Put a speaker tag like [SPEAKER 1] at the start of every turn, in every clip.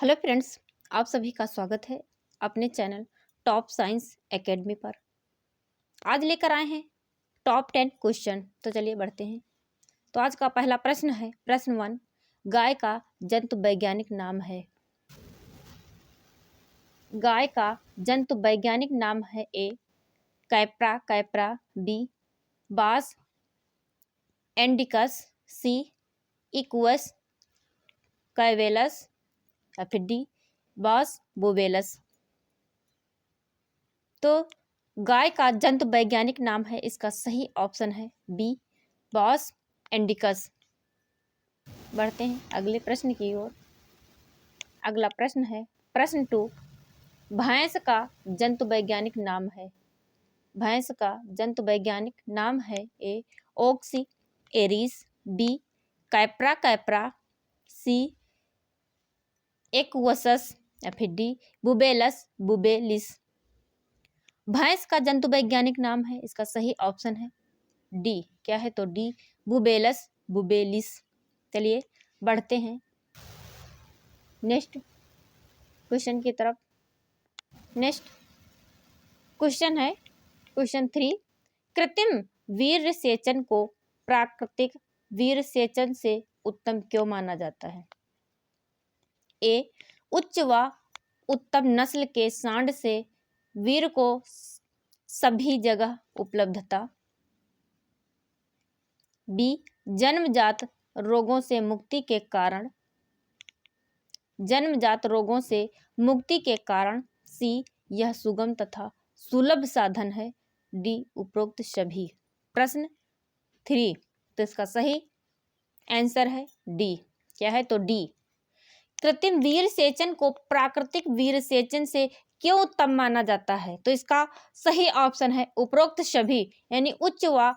[SPEAKER 1] Hello friends, आप सभी का स्वागत है अपने चैनल टॉप साइंस एकेडमी पर। आज लेकर आए हैं टॉप 10 क्वेश्चन। तो चलिए बढ़ते हैं। तो आज का पहला प्रश्न है, प्रश्न 1, गाय का जंतु वैज्ञानिक नाम है। गाय का जंतु वैज्ञानिक नाम है ए कैप्रा कैप्रा, बी बास एंडिकस, सी इक्वस कैवेलस या फिर डी बास बोवेलस। तो गाय का जंतु वैज्ञानिक नाम है, इसका सही ऑप्शन है बी बॉस एंडिकस। बढ़ते हैं अगले प्रश्न की ओर। अगला प्रश्न है, प्रश्न 2, भैंस का जंतु वैज्ञानिक नाम है। भैंस का जंतु वैज्ञानिक नाम है ए ओक्सी एरिस, बी कैप्रा कैप्रा, सी एक्वसस या फिर डी बुबेलस बुबेलिस। भैंस का जंतु वैज्ञानिक नाम है, इसका सही ऑप्शन है डी। क्या है तो डी बुबेलस बुबेलिस। चलिए बढ़ते हैं नेक्स्ट क्वेश्चन की तरफ। नेक्स्ट क्वेश्चन है क्वेश्चन 3, कृत्रिम वीर्य सेचन को प्राकृतिक वीर्य सेचन से उत्तम क्यों माना जाता है। ए उच्च व उत्तम नस्ल के सांड से वीर्य को सभी जगह उपलब्धता, बी जन्मजात रोगों से मुक्ति के कारण, जन्मजात रोगों से मुक्ति के कारण, सी यह सुगम तथा सुलभ साधन है, डी उपरोक्त सभी। प्रश्न 3, तो इसका सही आंसर है डी। क्या है तो डी। कृत्रिम वीर्य सेचन को प्राकृतिक वीर्य सेचन से क्यों उत्तम माना जाता है, तो इसका सही ऑप्शन है उपरोक्त सभी, यानी उच्च व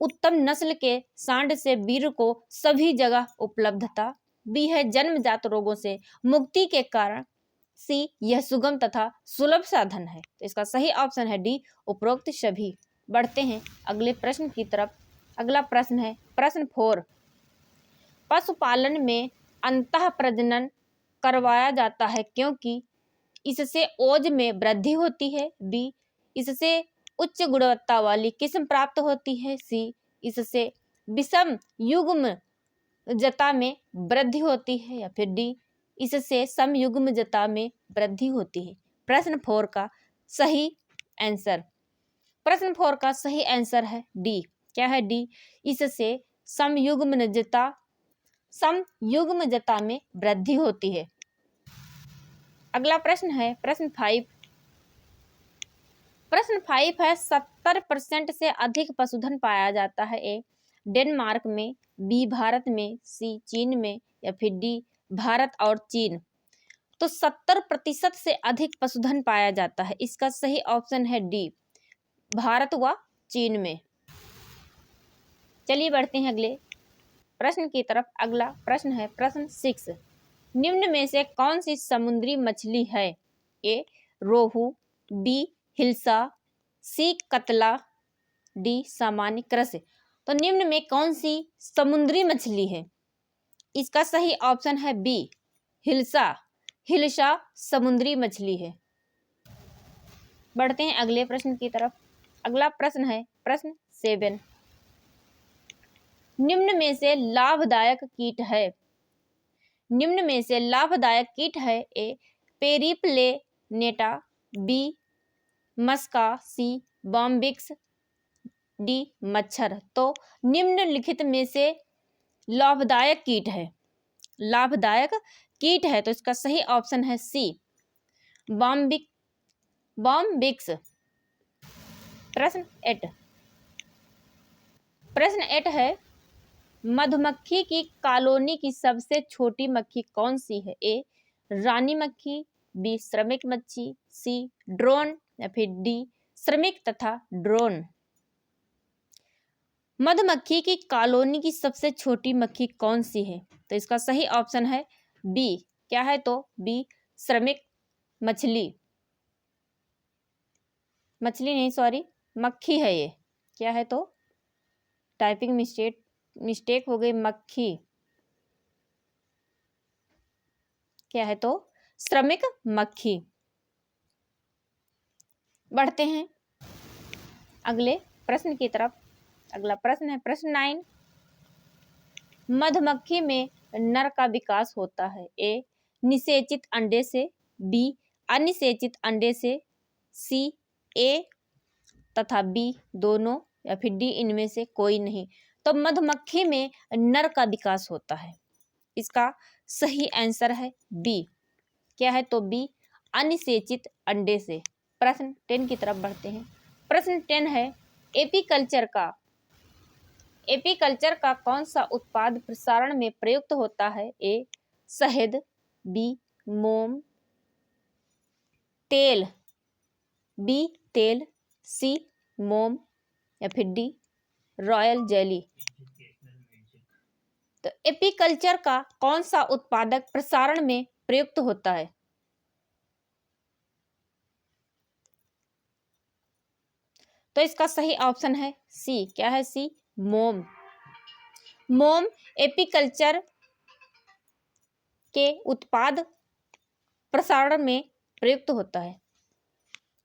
[SPEAKER 1] उत्तम नस्ल के सांड से वीर्य को सभी जगह उपलब्धता, बी है जन्मजात रोगों से मुक्ति के कारण, सी यह सुगम तथा सुलभ साधन है। तो इसका सही ऑप्शन है डी उपरोक्त सभी। बढ़ते हैं अगले प्रश्न की तरफ। अगला प्रश्न है प्रश्न 4, पशुपालन में अंतः प्रजनन करवाया जाता है क्योंकि इससे ओज में वृद्धि होती है, बी इससे उच्च गुणवत्ता वाली किस्म प्राप्त होती है, सी इससे विषम युग्म जता में वृद्धि होती है, या फिर डी इससे समयुग्म जता में वृद्धि होती है। प्रश्न 4 का सही आंसर, प्रश्न 4 का सही आंसर है डी। क्या है डी, इससे समयुग्म जता में वृद्धि होती है। अगला प्रश्न है प्रश्न 5। प्रश्न 5 है 70% से अधिक पशुधन पाया जाता है, ए डेनमार्क में, बी भारत में, सी चीन में, या फिर डी भारत और चीन। तो 70% से अधिक पशुधन पाया जाता है, इसका सही ऑप्शन है डी भारत व चीन में। चलिए बढ़ते हैं अगले प्रश्न की तरफ। अगला प्रश्न है प्रश्न 6, निम्न में से कौन सी समुद्री मछली है, ए रोहू, बी हिल्सा, सी कतला, डी सामान्य क्रस। तो निम्न में कौन सी समुद्री मछली है, इसका सही ऑप्शन है बी हिल्सा। हिल्सा समुद्री मछली है। बढ़ते हैं अगले प्रश्न की तरफ। अगला प्रश्न है प्रश्न 7, निम्न में से लाभदायक कीट है, निम्न में से लाभदायक कीट है, ए पेरिप्लेनेटा, बी मस्का, सी बॉम्बिक्स, डी मच्छर। तो निम्नलिखित में से लाभदायक कीट है, लाभदायक कीट है, तो इसका सही ऑप्शन है सी बॉम्बिक्स। प्रश्न 8, प्रश्न 8 है मधुमक्खी की कॉलोनी की सबसे छोटी मक्खी कौन सी है, ए रानी मक्खी, बी श्रमिक मक्खी, सी ड्रोन, या फिर डी श्रमिक तथा ड्रोन। मधुमक्खी की कॉलोनी की सबसे छोटी मक्खी कौन सी है, तो इसका सही ऑप्शन है बी। क्या है तो बी श्रमिक मछली, मछली नहीं सॉरी मक्खी है ये। क्या है तो टाइपिंग मिस्टेक हो गई, मक्खी। क्या है तो श्रमिक मक्खी। बढ़ते हैं अगले प्रश्न की तरफ। अगला प्रश्न है प्रश्न 9। मधुमक्खी में नर का विकास होता है। ए निषेचित अंडे से, बी अनिषेचित अंडे से, सी ए तथा बी दोनों, या फिर डी इनमें से कोई नहीं। तो मधुमक्खी में नर का विकास होता है। इसका सही आंसर है बी। क्या है? तो बी अनिषेचित अंडे से। प्रश्न 10 की तरफ बढ़ते हैं। प्रश्न 10 है एपीकल्चर का कौन सा उत्पाद प्रसारण में प्रयुक्त होता है? ए शहद, बी मोम तेल, बी तेल, सी मोम, या फिर डी रॉयल जेली। तो एपीकल्चर का कौन सा उत्पादक प्रसारण में प्रयुक्त होता है? तो इसका सही ऑप्शन है सी। क्या है? सी मोम। मोम एपीकल्चर के उत्पाद प्रसारण में प्रयुक्त होता है।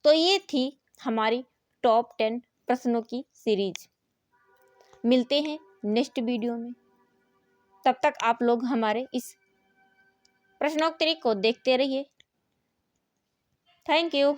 [SPEAKER 1] तो ये थी हमारी टॉप 10 प्रश्नों की सीरीज। मिलते हैं नेक्स्ट वीडियो में। तब तक आप लोग हमारे इस प्रश्नोत्तरी को देखते रहिए। Thank you.